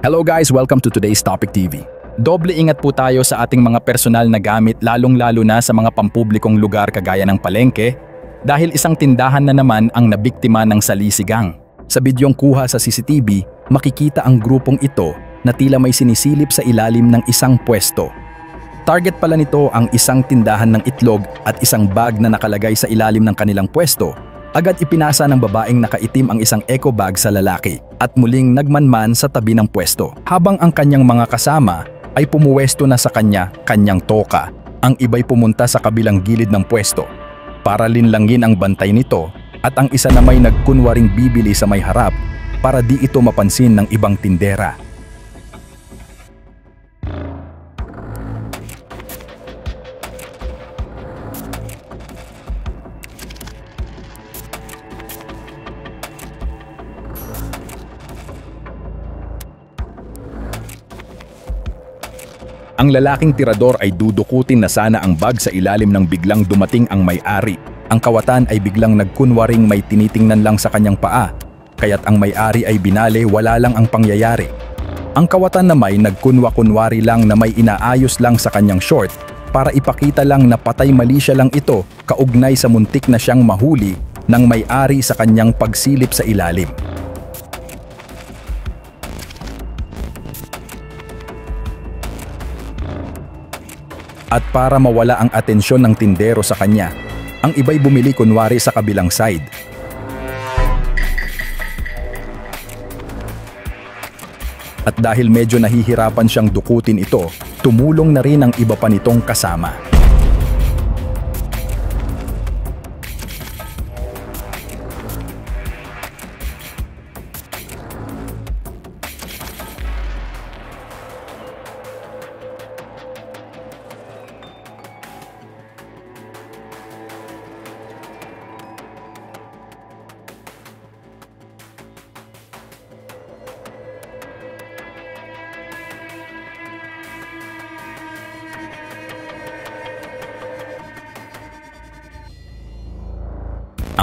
Hello guys, welcome to today's Topic TV. Doble ingat po tayo sa ating mga personal na gamit lalong-lalo na sa mga pampublikong lugar kagaya ng palengke dahil isang tindahan na naman ang nabiktima ng salisigang. Sa bidyong kuha sa CCTV, makikita ang grupong ito na tila may sinisilip sa ilalim ng isang pwesto. Target pala nito ang isang tindahan ng itlog at isang bag na nakalagay sa ilalim ng kanilang pwesto. Agad ipinasa ng babaeng nakaitim ang isang eco bag sa lalaki at muling nagmanman sa tabi ng pwesto. Habang ang kanyang mga kasama ay pumuwesto na sa kanyang toka, ang iba'y pumunta sa kabilang gilid ng pwesto para linlangin ang bantay nito at ang isa na may nagkunwaring bibili sa may harap para di ito mapansin ng ibang tindera. Ang lalaking tirador ay dudukutin na sana ang bag sa ilalim ng biglang dumating ang may-ari. Ang kawatan ay biglang nagkunwaring may tinitingnan lang sa kanyang paa, kaya't ang may-ari ay binale wala lang ang pangyayari. Ang kawatan na may nagkunwa-kunwari lang na may inaayos lang sa kanyang short para ipakita lang na patay mali siya lang ito kaugnay sa muntik na siyang mahuli ng may-ari sa kanyang pagsilip sa ilalim. At para mawala ang atensyon ng tindero sa kanya, ang iba'y bumili kunwari sa kabilang side. At dahil medyo nahihirapan siyang dukutin ito, tumulong na rin ang iba pa nitong kasama.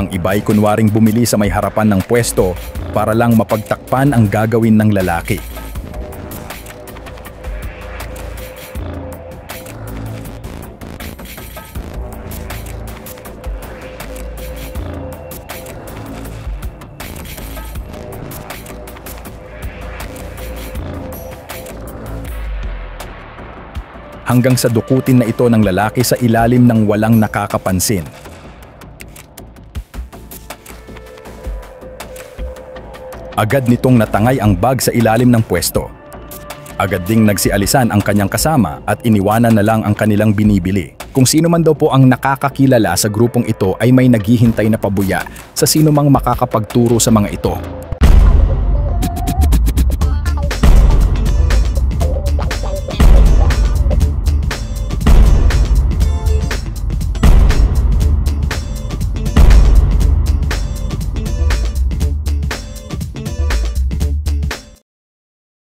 Ang iba'y kunwaring bumili sa may harapan ng pwesto para lang mapagtakpan ang gagawin ng lalaki. Hanggang sa dukutin na ito ng lalaki sa ilalim ng walang nakakapansin. Agad nitong natangay ang bag sa ilalim ng pwesto. Agad ding nagsialisan ang kanyang kasama at iniwanan na lang ang kanilang binibili. Kung sino man daw po ang nakakakilala sa grupong ito ay may naghihintay na pabuya sa sino mang makakapagturo sa mga ito.